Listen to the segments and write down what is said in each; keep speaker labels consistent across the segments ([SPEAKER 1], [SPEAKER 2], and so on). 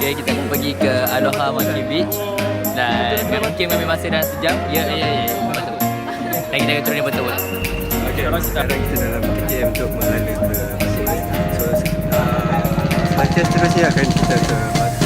[SPEAKER 1] Okay, kita akan pergi ke Aloha Monkey Beach. Dan mungkin ambil masa dalam sejam. Ya. Betul. Dan kita akan turun di betul.
[SPEAKER 2] Okay, sekarang kita dalam KTM untuk menghala ke pasir lain. So, selanjutnya seterusnya akan kita ke pasir.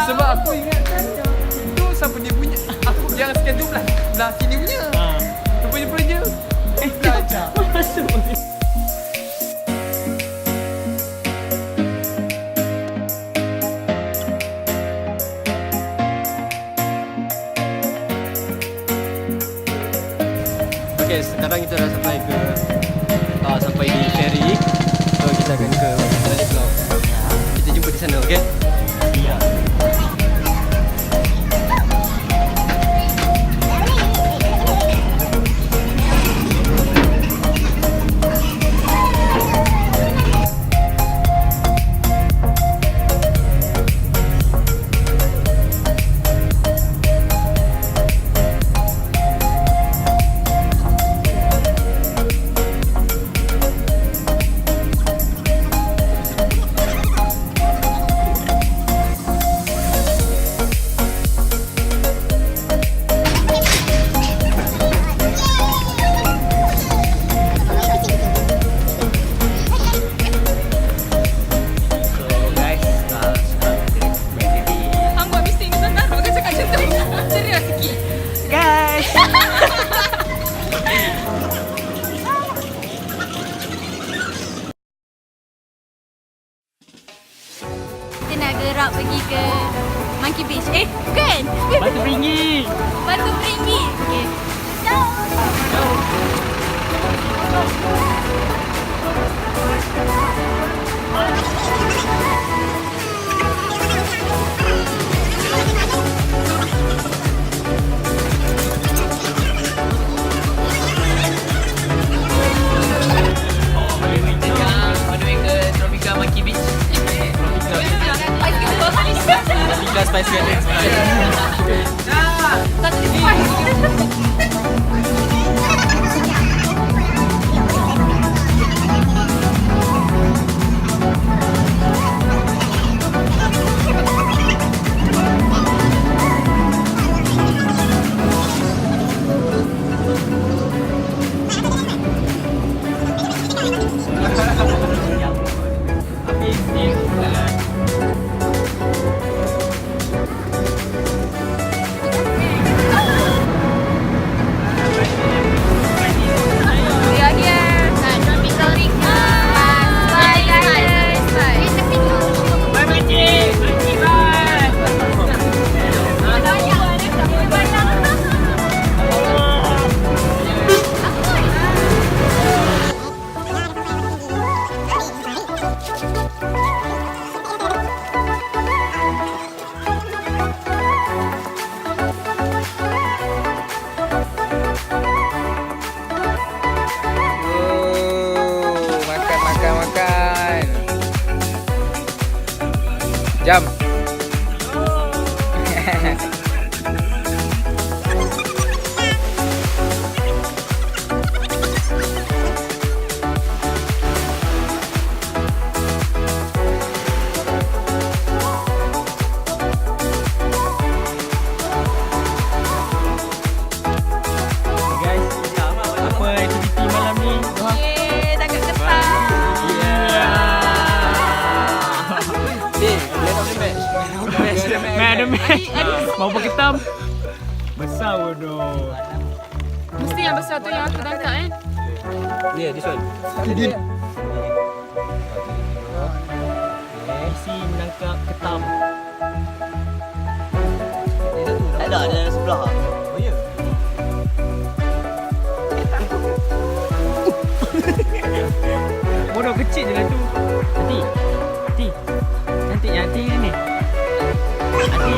[SPEAKER 3] Sebab aku ingatkan itu siapa dia punya. Aku yang schedule belah sini punya. Rupanya belajar.
[SPEAKER 1] Masuk.
[SPEAKER 2] Okay, sekarang kita dah sampai ke sampai di ferry. So kita akan ke balik pulau. Kita jumpa di sana, okey?
[SPEAKER 1] Ya.
[SPEAKER 4] Kita nak gerak pergi ke Monkey Beach. Bukan.
[SPEAKER 1] Batu Peringgi.
[SPEAKER 4] Batu Peringgi. Okey.
[SPEAKER 1] Spicy and
[SPEAKER 4] Satu di depan.
[SPEAKER 3] Jam.
[SPEAKER 2] Ada match. Mau pakai hitam. Besar bodoh.
[SPEAKER 4] Mesti yang besar tu yang aku tangkap kan.
[SPEAKER 2] Yeah, this one. Messi menangkap ketam.
[SPEAKER 5] Ada sebelah.
[SPEAKER 2] Oh ya. Bodoh kecil je lah tu. Hati. Cantik yang hati ni. Hati.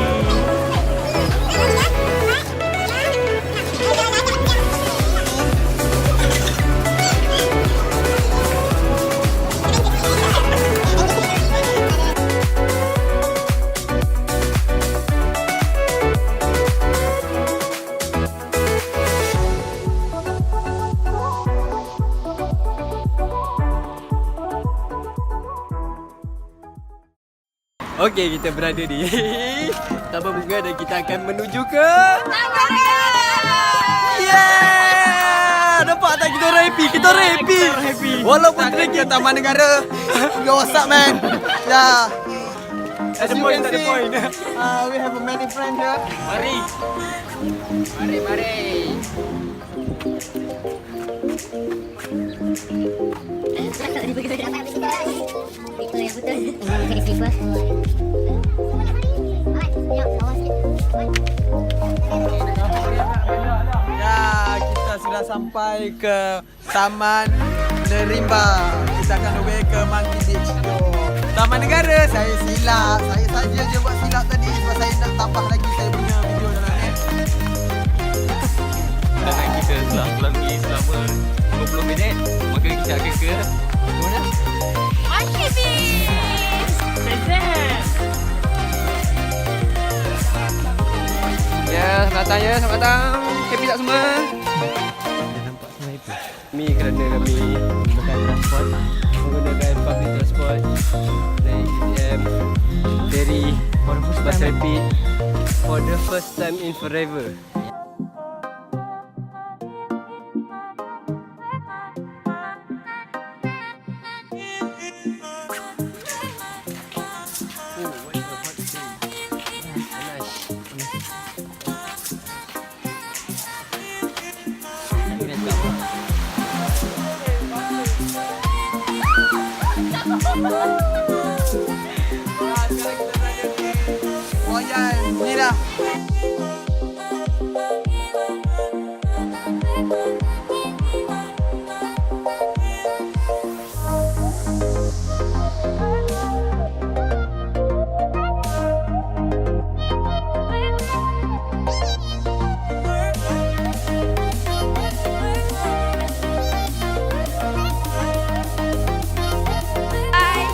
[SPEAKER 2] Okey, kita berada di Taman Bunga dan kita akan menuju ke yeah! Nampak tak kita orang happy? Kita orang happy. Walaupun kita
[SPEAKER 5] Taman Negara. Yo, what's up, man? Yeah.
[SPEAKER 2] ada point, ada point.
[SPEAKER 5] We have many friends here.
[SPEAKER 2] Mari.
[SPEAKER 6] Itu yang betul. Pakai slipper.
[SPEAKER 5] Ya, kita sudah sampai ke Taman Nerimba. Kita akan away ke Monkey Beach. Taman Negara, saya silap. Saya saja je buat silap tadi sebab saya nak tambah lagi saya punya video dalam ni.
[SPEAKER 1] Dan kita telah lagi selama 20 minit. Maka kita akan ke mana?
[SPEAKER 4] Monkey Beach. Present.
[SPEAKER 2] Ya, selamat datang ya, selamat datang. Happy tak semua? Kami kerana kami menggunakan transport, menggunakan public transport naik KTM dari bus rapid for the first time in forever.
[SPEAKER 5] Oh ya, ni dah.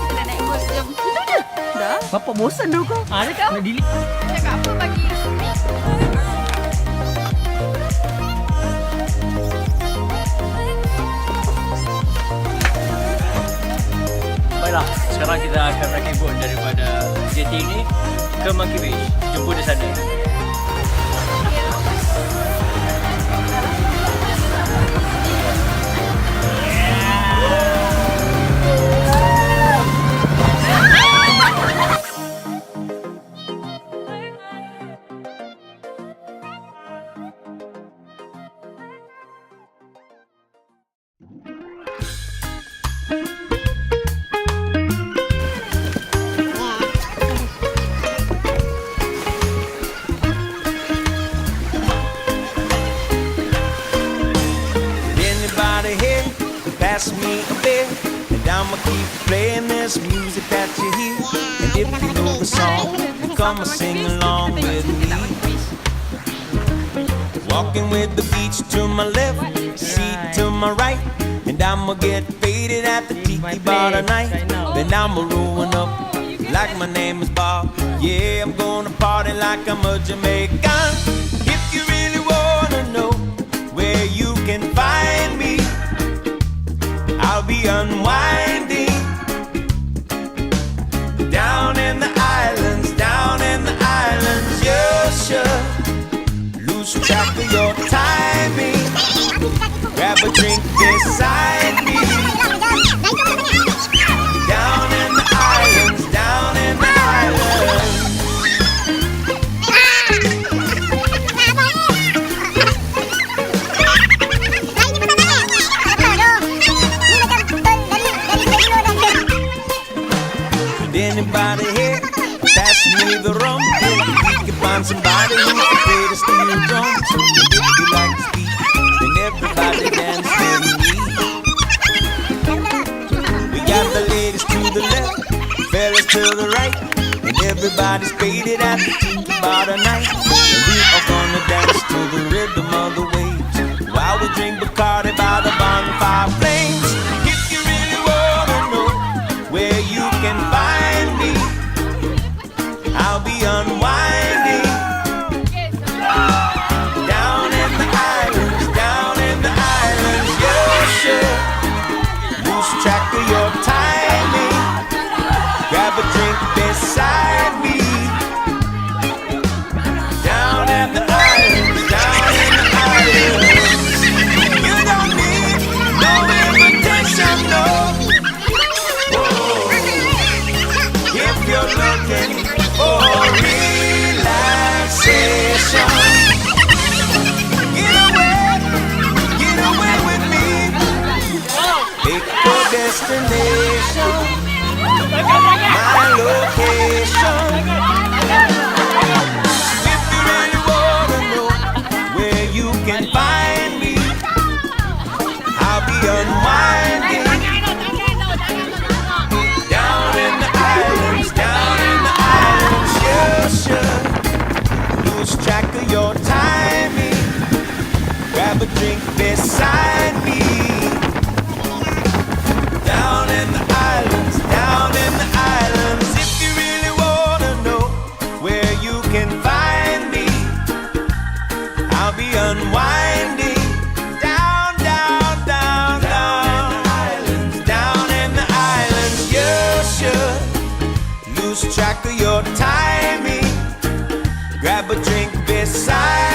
[SPEAKER 4] Kita nak naik bus jam. Itu je. Dah.
[SPEAKER 2] Bapak bosan dah kau? Ada kau? Nak delete.
[SPEAKER 4] Cakap apa bagi speak?
[SPEAKER 1] Baiklah, sekarang kita akan naik boat daripada jeti ini ke Monkey Beach. Jumpa di sana.
[SPEAKER 7] Anybody here could pass me a beer, and I'ma keep playing this music that you hear. And if you know the song, then come and sing along with me. Walking with the beach to my left, sea to my right, and I'ma get faded at the tiki bar tonight. Then I'ma rolling up like my name is Bob. Yeah, I'm gonna party like I'm a Jamaican. If you really wanna know where you can find me, I'll be unwinding down in the islands, you should lose track of your timing. Grab a drink beside me. Down in the islands, me the rum. We can find somebody who can play the steel drums. And if you like the beat, then everybody dance with me. We got the ladies to the left, fellas to the right, and everybody's faded at the tiki bar tonight. And we are gonna dance to the rhythm of the waves while we drink Bacardi by the bonfire flames. If you really wanna know where you can find me, I'll be unwinding down in the islands, down in the islands. Yeah, sure. Lose track of your timing. Grab a drink beside me. Down in the islands, down in the islands. You don't need no invitation, no. Whoa. If you're looking for relaxation, get away with me. Pick your destination, my location. If you really wanna know where you can find me, I'll be unwinding down in the islands, down in the islands. Yeah, sure. Lose track of your timing. Grab a drink beside me. Down in the islands, down in the islands. If you really wanna know where you can find me, I'll be unwinding down, down, down, down, down in the islands. Yeah, sure. Lose track of your timing. Grab a drink beside